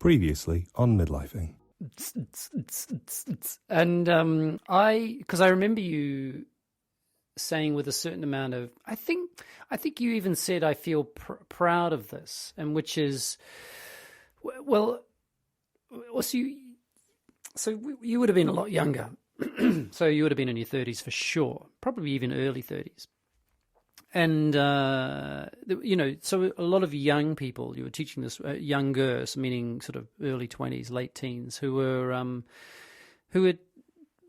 Previously on Midlifing. And because I remember you saying with a certain amount of, I think you even said, I feel proud of this, and which is, well, so you would have been a lot younger. So you would have been in your 30s for sure, probably even early 30s. And, so a lot of young people, you were teaching this, youngers, meaning sort of early 20s, late teens, who were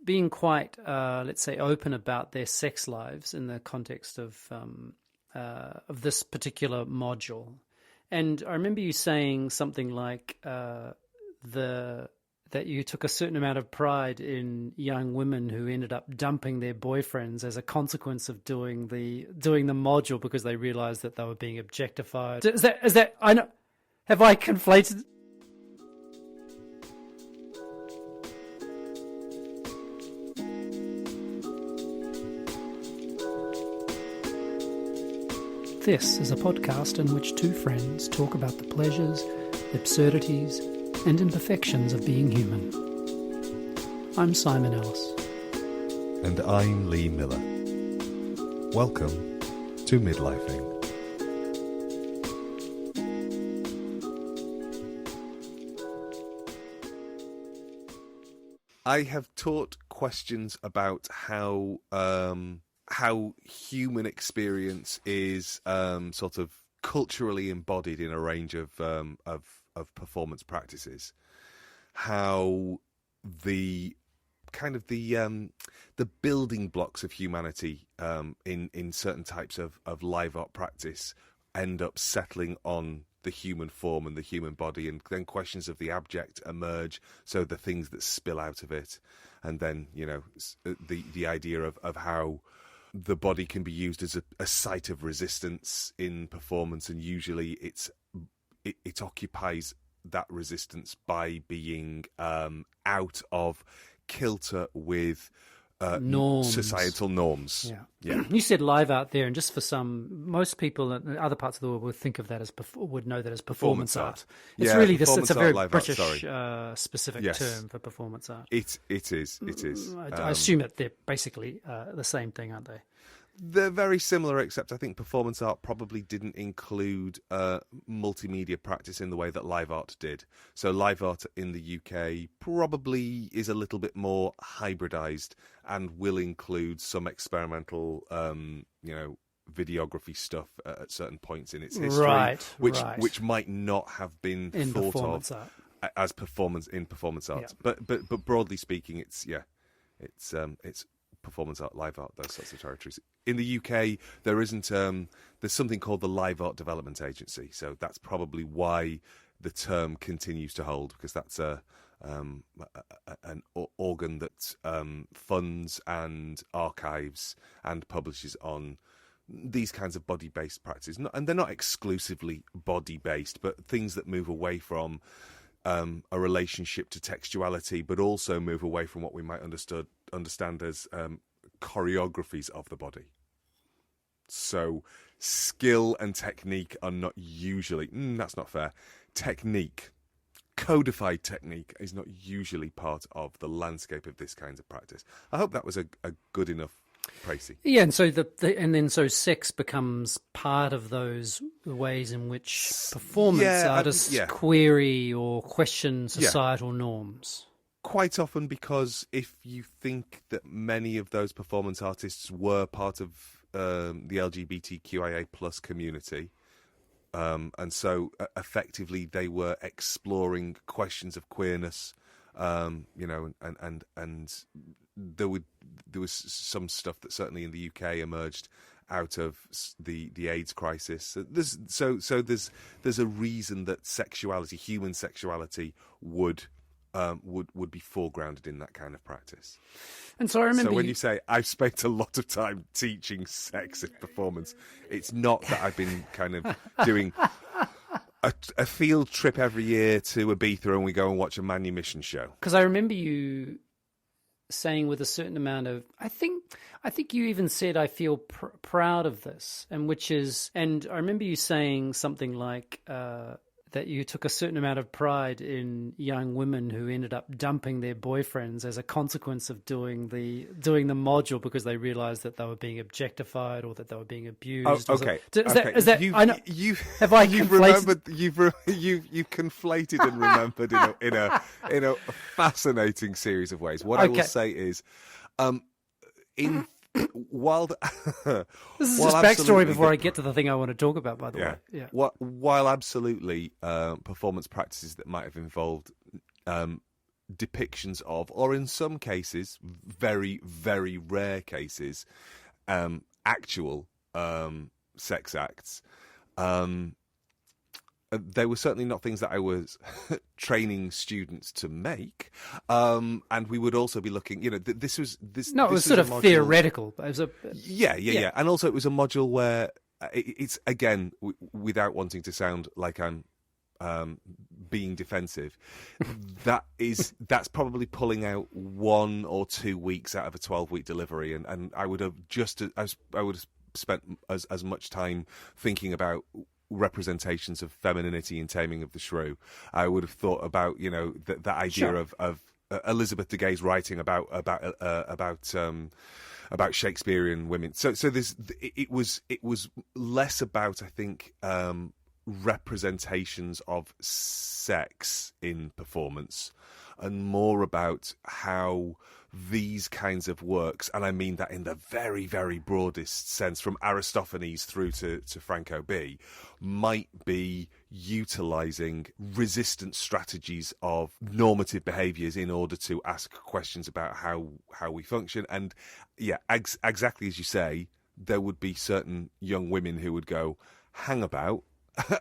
being quite, let's say, open about their sex lives in the context of this particular module. And I remember you saying something like that you took a certain amount of pride in young women who ended up dumping their boyfriends as a consequence of doing the module because they realized that they were being objectified. Is that I know? Have I conflated? This is a podcast in which two friends talk about the pleasures, absurdities, and imperfections of being human. I'm Simon Ellis. And I'm Lee Miller. Welcome to Midlifing. I have taught questions about how human experience is sort of culturally embodied in a range of performance practices, how the building blocks of humanity in certain types of live art practice end up settling on the human form and the human body, and then questions of the abject emerge, so the things that spill out of it, and then the idea of how the body can be used as a site of resistance in performance, and usually it occupies that resistance by being out of kilter with norms. Societal norms. Yeah. You said live art there, and just for most people in other parts of the world would think of that as would know that as performance art. It's really this. It's a very British specific term for performance art. It is. I assume that they're basically the same thing, aren't they? They're very similar, except I think performance art probably didn't include multimedia practice in the way that live art did. So live art in the UK probably is a little bit more hybridized and will include some experimental, videography stuff at certain points in its history, which might not have been in thought performance of art. As performance art. Yeah. But broadly speaking, it's performance art, live art, those sorts of territories. In the UK, there isn't. There's something called the Live Art Development Agency, so that's probably why the term continues to hold, because that's an organ that funds and archives and publishes on these kinds of body-based practices, and they're not exclusively body-based, but things that move away from a relationship to textuality, but also move away from what we might understand as choreographies of the body. So skill and technique are not usually, that's not fair. Codified technique is not usually part of the landscape of this kind of practice. I hope that was a good enough précis. Yeah, and so sex becomes part of those ways in which performance artists query or question societal norms. Quite often, because if you think that many of those performance artists were part of the LGBTQIA plus community, and so effectively they were exploring questions of queerness, and there was some stuff that certainly in the UK emerged out of the AIDS crisis. There's a reason that human sexuality would be foregrounded in that kind of practice. And so I remember. So when you say I've spent a lot of time teaching sex in performance, it's not that I've been kind of doing a field trip every year to Ibiza and we go and watch a manumission show. Because I remember you saying with a certain amount of, I think you even said, I feel proud of this, and I remember you saying something like that that you took a certain amount of pride in young women who ended up dumping their boyfriends as a consequence of doing the module because they realised that they were being objectified or that they were being abused. Oh, okay. Is that You've, I know, have I you've conflated? you've conflated and remembered in a fascinating series of ways. What I will say is, in while This is while just backstory before the- I get to the thing I want to talk about, by the way. Yeah. While absolutely performance practices that might have involved depictions of, or in some cases, very, very rare cases, actual sex acts, they were certainly not things that I was training students to make, and we would also be looking. This was this. No, it this was sort of module, theoretical. But it was yeah, and also it was a module where it's again without wanting to sound like I'm being defensive. That's probably pulling out 1 or 2 weeks out of a 12-week delivery, and I would have spent as much time thinking about representations of femininity and Taming of the Shrew. I would have thought about that idea of Elizabeth de Gay's writing about Shakespearean women. So it was less about, I think, representations of sex in performance and more about how these kinds of works, and I mean that in the very, very broadest sense, from Aristophanes through to Franco B, might be utilising resistant strategies of normative behaviours in order to ask questions about how we function. And yeah, exactly as you say, there would be certain young women who would go, hang about,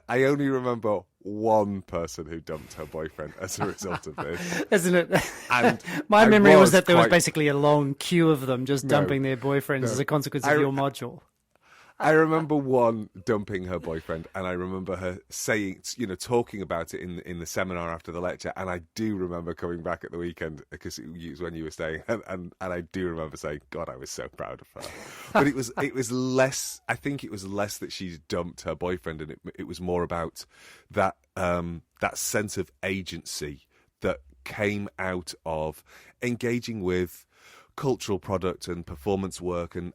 I only remember one person who dumped her boyfriend as a result of this. Isn't it? And my memory was that there was quite- basically a long queue of them just dumping their boyfriends as a consequence of your module. I remember one dumping her boyfriend, and I remember her saying, talking about it in the seminar after the lecture. And I do remember coming back at the weekend because it was when you were staying, and I do remember saying, "God, I was so proud of her." But it was less. I think it was less that she dumped her boyfriend, and it was more about that that sense of agency that came out of engaging with cultural product and performance work, and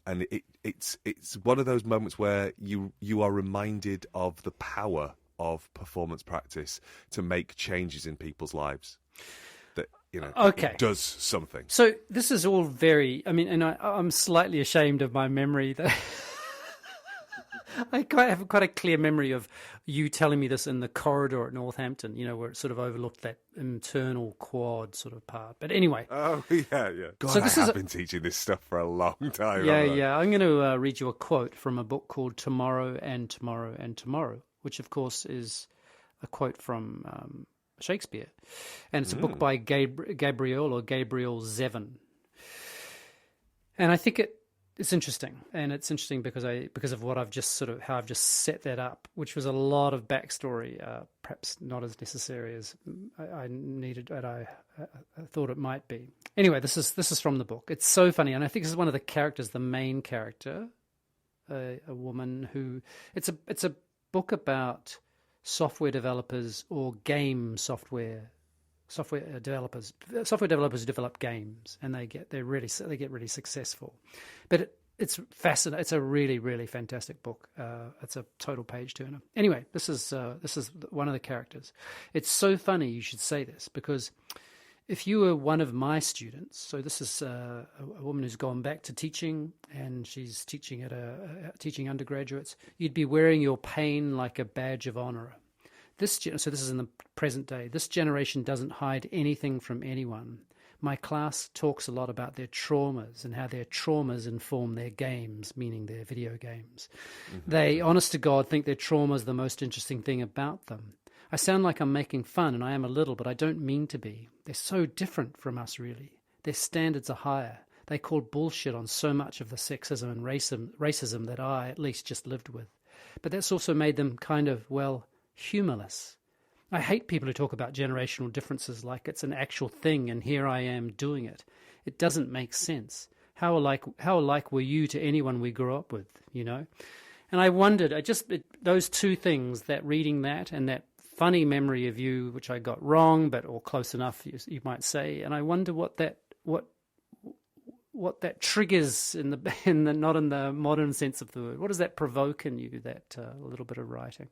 it's one of those moments where you are reminded of the power of performance practice to make changes in people's lives. That Okay. it does something. So this is all very. I mean, and I'm slightly ashamed of my memory that. I have quite a clear memory of you telling me this in the corridor at Northampton, where it sort of overlooked that internal quad sort of part. But anyway. Oh, yeah. God, so this I've been teaching this stuff for a long time. Yeah. I'm going to read you a quote from a book called Tomorrow and Tomorrow and Tomorrow, which, of course, is a quote from Shakespeare. And it's a book by Gabriel Zevin. And I think it's interesting, and it's interesting because of what I've just how I've just set that up, which was a lot of backstory, perhaps not as necessary as I needed, and I thought it might be. Anyway, this is from the book. It's so funny, and I think this is one of the characters, the main character, a woman who it's a book about software developers or game software developers who develop games, and they get really successful. But it's fascinating. It's a really, really fantastic book. It's a total page turner. Anyway, this is one of the characters. It's so funny you should say this, because if you were one of my students, so this is a woman who's gone back to teaching, and she's teaching teaching undergraduates, you'd be wearing your pain like a badge of honor. So this is in the present day. This generation doesn't hide anything from anyone. My class talks a lot about their traumas and how their traumas inform their games, meaning their video games. Mm-hmm. They, honest to God, think their trauma is the most interesting thing about them. I sound like I'm making fun, and I am a little, but I don't mean to be. They're so different from us, really. Their standards are higher. They call bullshit on so much of the sexism and racism that I, at least, just lived with. But that's also made them kind of, humourless. I hate people who talk about generational differences like it's an actual thing, and here I am doing it. It doesn't make sense. How alike were you to anyone we grew up with, And I wondered, those two things, that reading that and that funny memory of you, which I got wrong, or close enough, you might say. And I wonder what that triggers in the not in the modern sense of the word. What does that provoke in you? That little bit of writing.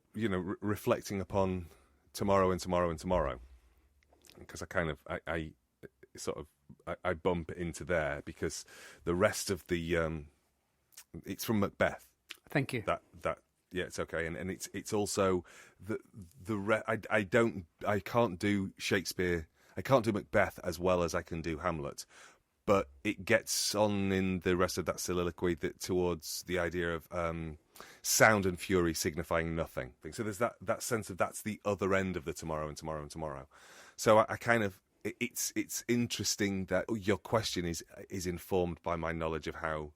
Reflecting upon tomorrow and tomorrow and tomorrow, because I bump into there because the rest of the it's from Macbeth. Thank you. Yeah, it's okay, and it's also I can't do Shakespeare. I can't do Macbeth as well as I can do Hamlet, but it gets on in the rest of that soliloquy towards the idea of sound and fury signifying nothing. So there's that sense of that's the other end of the tomorrow and tomorrow and tomorrow. So I kind of it's interesting that your question is informed by my knowledge of how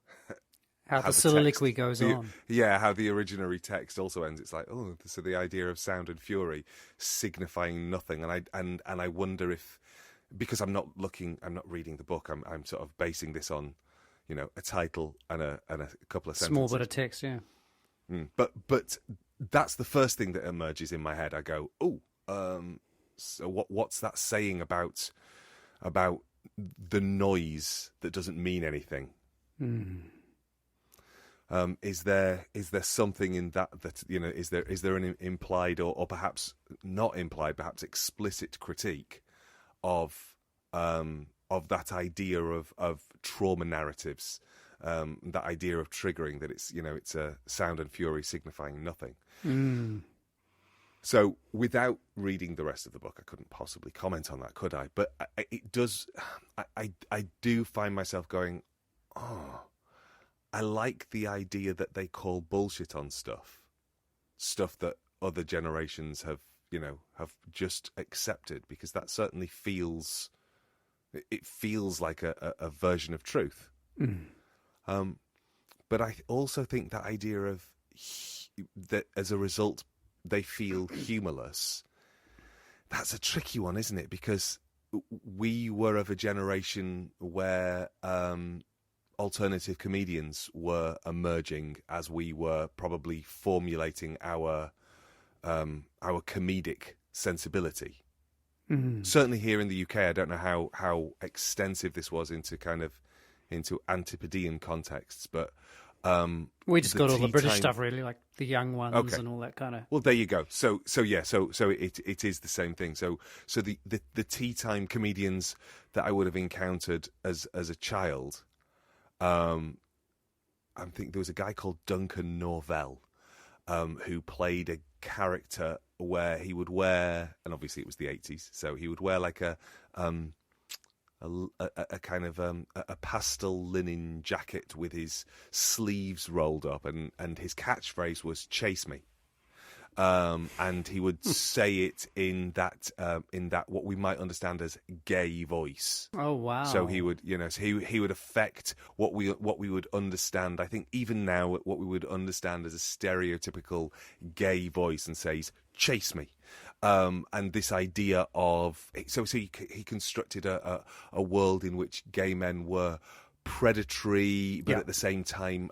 the soliloquy goes on. Yeah, how the originary text also ends. It's like, so the idea of sound and fury signifying nothing, and I wonder if, because I'm not reading the book, I'm sort of basing this on, a title and a couple of sentences. Small bit of text, yeah. But that's the first thing that emerges in my head. I go, so what's that saying about the noise that doesn't mean anything? Is there something in that is there an implied or perhaps not implied, perhaps explicit critique of that idea of trauma narratives, that idea of triggering, that it's a sound and fury signifying nothing. So without reading the rest of the book, I couldn't possibly comment on that, could I? But it does. I do find myself going, I like the idea that they call bullshit on stuff that other generations have just accepted, because that certainly feels like a version of truth. But I also think that idea of that as a result they feel humourless, that's a tricky one, isn't it? Because we were of a generation where alternative comedians were emerging as we were probably formulating our comedic sensibility. Certainly here in the UK, I don't know how extensive this was into Antipodean contexts, but we just got all the British stuff, really, like the young ones and all that kind of. Well, there you go. So it is the same thing. So the tea time comedians that I would have encountered as a child. I think there was a guy called Duncan Norvell, who played a character where he would wear, and obviously it was the 80s, so he would wear like a kind of a pastel linen jacket with his sleeves rolled up, and his catchphrase was "Chase me." And he would say it in that what we might understand as gay voice. Oh wow! So he would, he would affect what we would understand. I think even now, what we would understand as a stereotypical gay voice, and says "chase me." And this idea of so he constructed a world in which gay men were predatory, but at the same time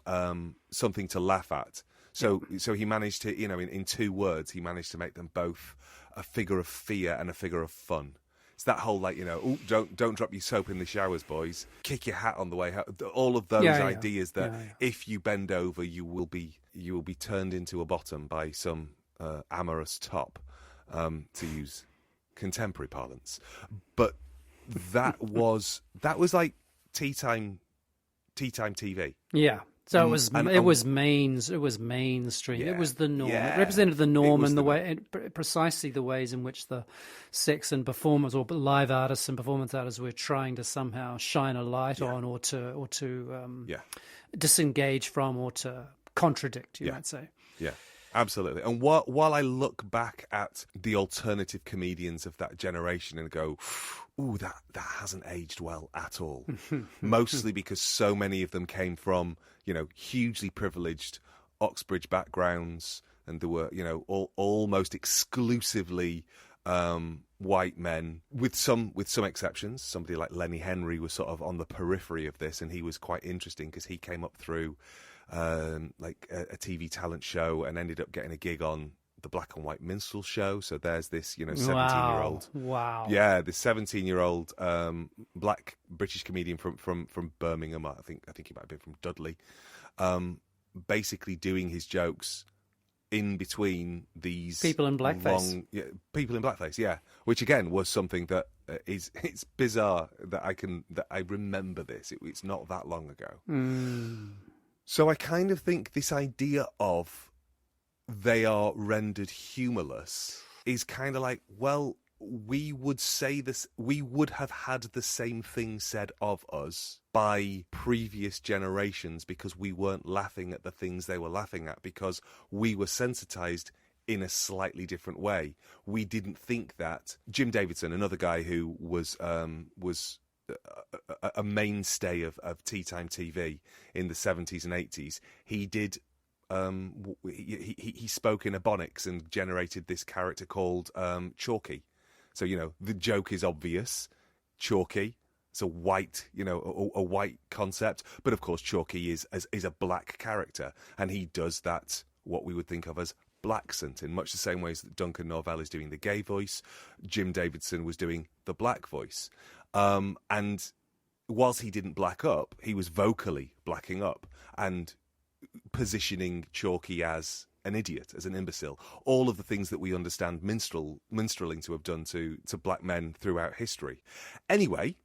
something to laugh at. So he managed to, in 2 words, he managed to make them both a figure of fear and a figure of fun. It's that whole don't drop your soap in the showers, boys. Kick your hat on the way out. All of those ideas that if you bend over, you will be turned into a bottom by some amorous top, to use contemporary parlance. But that was like tea time TV. Yeah. So it was mainstream. Yeah, it was the norm. yeah. It represented the norm and precisely the ways in which the sex and performers or live artists and performance artists were trying to somehow shine a light on, or to disengage from, or to contradict. You might say. Yeah. Absolutely. And while I look back at the alternative comedians of that generation and go, ooh, that hasn't aged well at all. Mostly because so many of them came from, hugely privileged Oxbridge backgrounds, and there were, almost exclusively white men, with some exceptions. Somebody like Lenny Henry was sort of on the periphery of this, and he was quite interesting because he came up through like a TV talent show and ended up getting a gig on the black and white minstrel show. So there's this, 17-year-old. Wow. Yeah, this 17-year-old black British comedian from Birmingham. I think he might have been from Dudley. Basically doing his jokes in between these people in blackface. People in blackface, yeah. Which again was something that it's bizarre that I remember this. It's not that long ago. So I kind of think this idea of they are rendered humourless is kind of like, well, we would say this, we would have had the same thing said of us by previous generations because we weren't laughing at the things they were laughing at, because we were sensitized in a slightly different way. We didn't think that. Jim Davidson, another guy who was a mainstay of tea time TV in the 70s and 80s, he did he spoke in Ebonics and generated this character called Chalky. So, the joke is obvious. Chalky, it's a white, a white concept. But of course, Chalky is a black character, and he does that, what we would think of as blaccent, in much the same ways that Duncan Norvell is doing the gay voice. Jim Davidson was doing the black voice. And whilst he didn't black up, he was vocally blacking up and positioning Chalky as an idiot, as an imbecile. All of the things that we understand minstrelling to have done to black men throughout history. Anyway,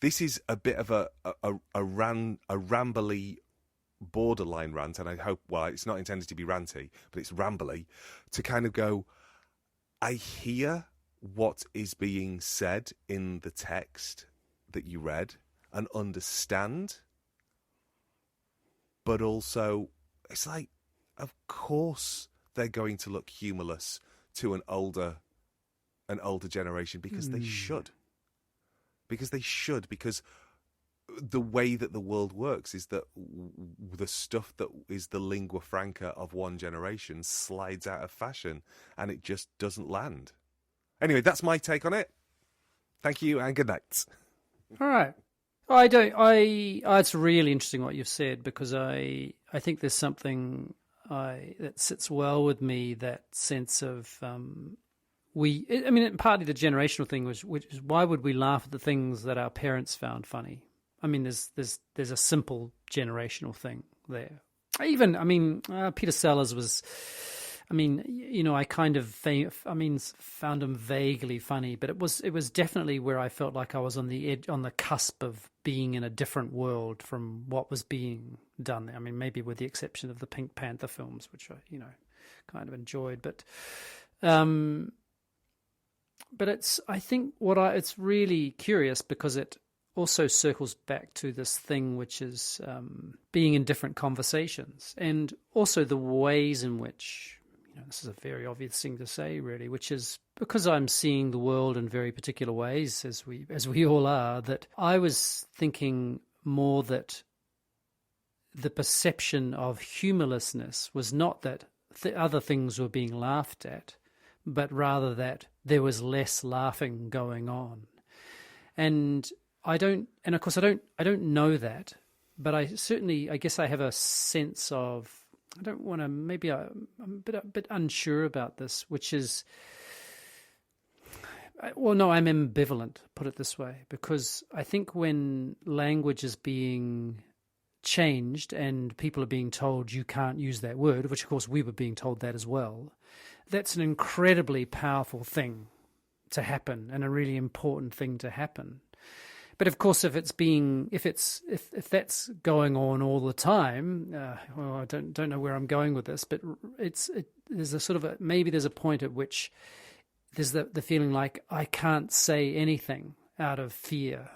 this is a bit of a rambly borderline rant, and I hope, well, it's not intended to be ranty, but it's rambly, to kind of go, I hear what is being said in the text that you read and understand, but also it's like, of course they're going to look humourless to an older generation because they should. Because the way that the world works is that the stuff that is the lingua franca of one generation slides out of fashion and it just doesn't land. Anyway, that's my take on it. Thank you and good night. All right. It's really interesting what you've said, because I think there's something that sits well with me, that sense of partly the generational thing which is, why would we laugh at the things that our parents found funny? I mean, there's a simple generational thing there. Peter Sellers was, I kind of found him vaguely funny, but it was definitely where I felt like I was on the edge, on the cusp of being in a different world from what was being done there. I mean, maybe with the exception of the Pink Panther films, which I, kind of enjoyed, but it's really curious because it also circles back to this thing which is being in different conversations, and also the ways in which, this is a very obvious thing to say, really, which is because I'm seeing the world in very particular ways, as we all are, that I was thinking more that the perception of humourlessness was not that other things were being laughed at, but rather that there was less laughing going on. And of course I don't know that, but I guess I have a sense of, I don't want to, maybe I'm a bit unsure about this, which is, I'm ambivalent, put it this way, because I think when language is being changed and people are being told you can't use that word, which of course we were being told that as well, that's an incredibly powerful thing to happen and a really important thing to happen. But of course, if that's going on all the time, I don't know where I'm going with this, but there's a sort of maybe there's a point at which there's the feeling like I can't say anything out of fear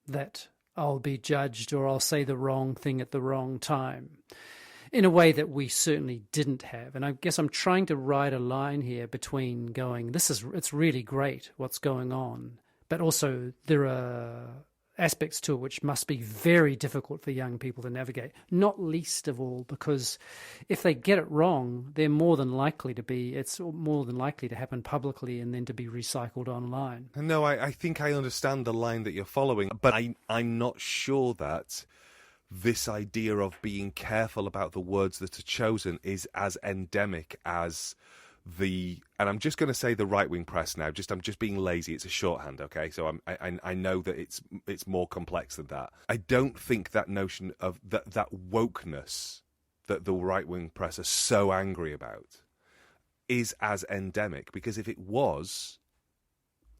that I'll be judged or I'll say the wrong thing at the wrong time, in a way that we certainly didn't have. And I guess I'm trying to ride a line here between going, it's really great what's going on, but also there are aspects to it which must be very difficult for young people to navigate, not least of all because if they get it wrong, it's more than likely to happen publicly and then to be recycled online. No, I think I understand the line that you're following, but I'm not sure that this idea of being careful about the words that are chosen is as endemic as and I'm just going to say the right-wing press now. I'm just being lazy. It's a shorthand, okay? So I know that it's more complex than that. I don't think that notion of that wokeness that the right-wing press are so angry about is as endemic, because if it was,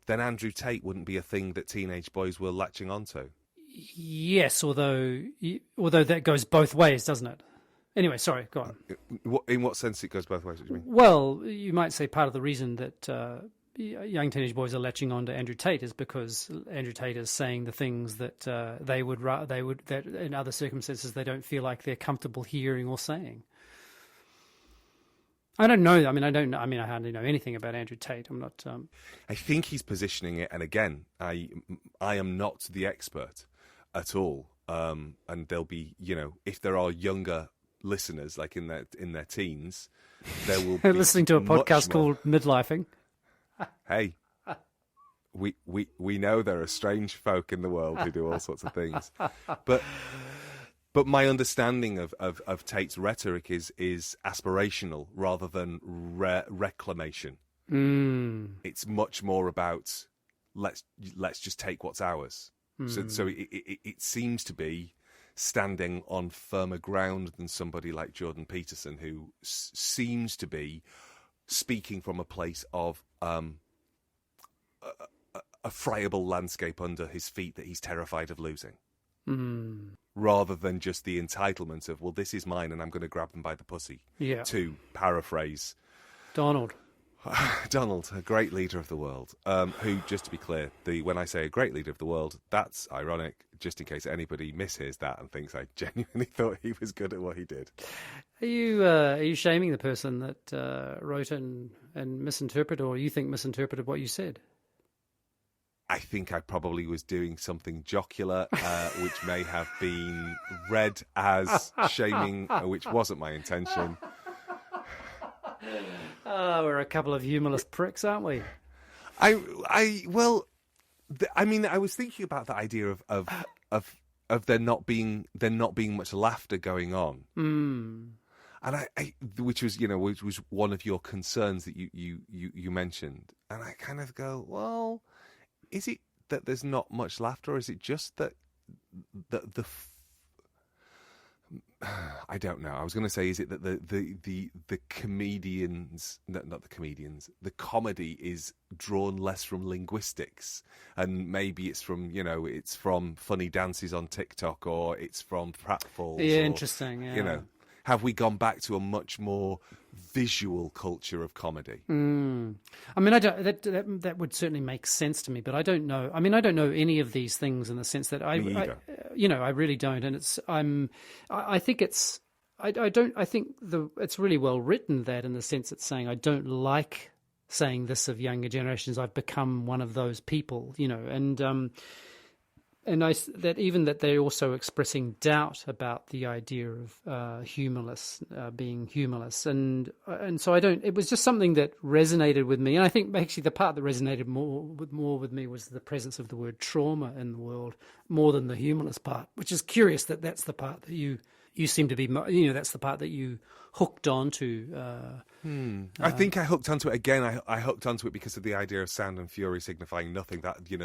then Andrew Tate wouldn't be a thing that teenage boys were latching onto. Yes, although that goes both ways, doesn't it? Anyway, sorry, go on. In what sense it goes both ways? What do you mean? Well, you might say part of the reason that young teenage boys are latching on to Andrew Tate is because Andrew Tate is saying the things that they would that in other circumstances they don't feel like they're comfortable hearing or saying. I don't know. I hardly know anything about Andrew Tate. I'm not. I think he's positioning it, and again, I am not the expert at all. And there'll be, if there are younger listeners, like in their teens, there will be listening to a podcast called Midlifing. Hey, we know there are strange folk in the world who do all sorts of things, but my understanding of Tate's rhetoric is aspirational rather than reclamation. It's much more about let's just take what's ours. So it seems to be standing on firmer ground than somebody like Jordan Peterson, who seems to be speaking from a place of a friable landscape under his feet that he's terrified of losing. Rather than just the entitlement of, well, this is mine and I'm going to grab them by the pussy. Yeah. To paraphrase Donald, a great leader of the world, who, just to be clear, when I say a great leader of the world, that's ironic, just in case anybody mishears that and thinks I genuinely thought he was good at what he did. Are you shaming the person that wrote and misinterpreted, or you think misinterpreted what you said? I think I probably was doing something jocular, which may have been read as shaming, which wasn't my intention. We're a couple of humorless pricks, aren't we? I was thinking about the idea of there not being much laughter going on, and which was one of your concerns that you mentioned, and I kind of go, well, is it that there's not much laughter, or is it just that I don't know. I was going to say, is it that the comedians, not the comedians, the comedy is drawn less from linguistics, and maybe it's from funny dances on TikTok, or it's from pratfalls. Yeah, interesting. Yeah. Have we gone back to a much more visual culture of comedy? I mean, I don't. That would certainly make sense to me, but I don't know. I mean, I don't know any of these things in the sense that I really don't. And I think it's really well written, that in the sense it's saying I don't like saying this of younger generations. I've become one of those people, and that they're also expressing doubt about the idea of humorless, being humorless, and so I don't. It was just something that resonated with me, and I think actually the part that resonated more with me was the presence of the word trauma in the world more than the humorless part, which is curious that that's the part that you seem to be. That's the part that you hooked onto. I think I hooked onto it again. I hooked onto it because of the idea of sound and fury signifying nothing. That the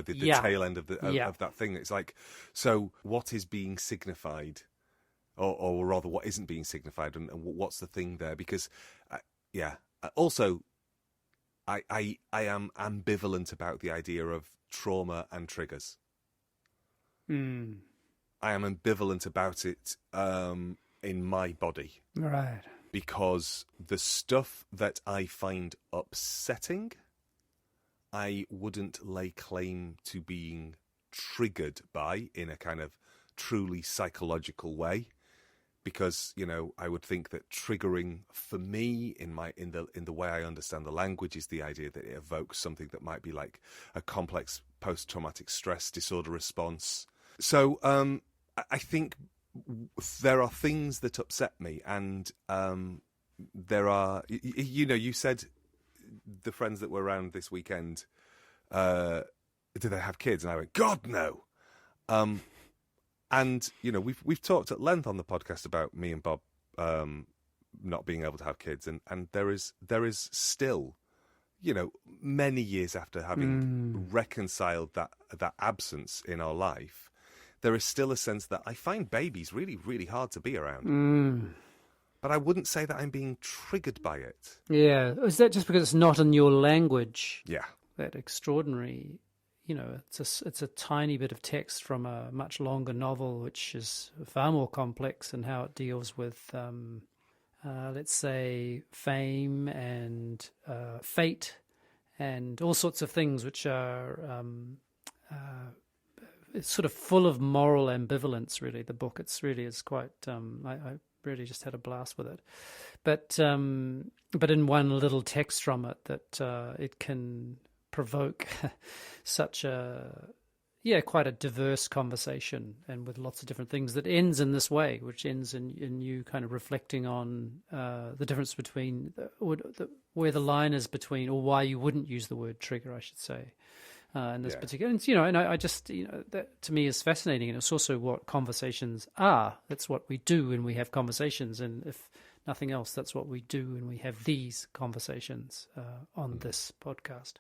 tail end of that thing. It's like, so what is being signified, or rather, what isn't being signified, and what's the thing there? Because, also, I am ambivalent about the idea of trauma and triggers. I am ambivalent about it in my body. Right. Because the stuff that I find upsetting, I wouldn't lay claim to being triggered by in a kind of truly psychological way. Because, I would think that triggering for me in the way I understand the language is the idea that it evokes something that might be like a complex post-traumatic stress disorder response. So I think there are things that upset me, and there are, you said the friends that were around this weekend, do they have kids? And I went, God, no. And we've talked at length on the podcast about me and Bob not being able to have kids, and there is still, many years after having reconciled that absence in our life, there is still a sense that I find babies really, really hard to be around. But I wouldn't say that I'm being triggered by it. Yeah. Is that just because it's not in your language? Yeah. That extraordinary, it's a tiny bit of text from a much longer novel, which is far more complex in how it deals with, let's say, fame and fate and all sorts of things which are it's sort of full of moral ambivalence, really, the book. It's really is quite... I really just had a blast with it. But in one little text from it that it can provoke such quite a diverse conversation, and with lots of different things, that ends in this way, which ends in you kind of reflecting on the difference between where the line is between, or why you wouldn't use the word trigger, I should say, in this particular. And, I just, that to me is fascinating, and it's also what conversations are. That's what we do when we have conversations, and if nothing else, that's what we do when we have these conversations on this podcast.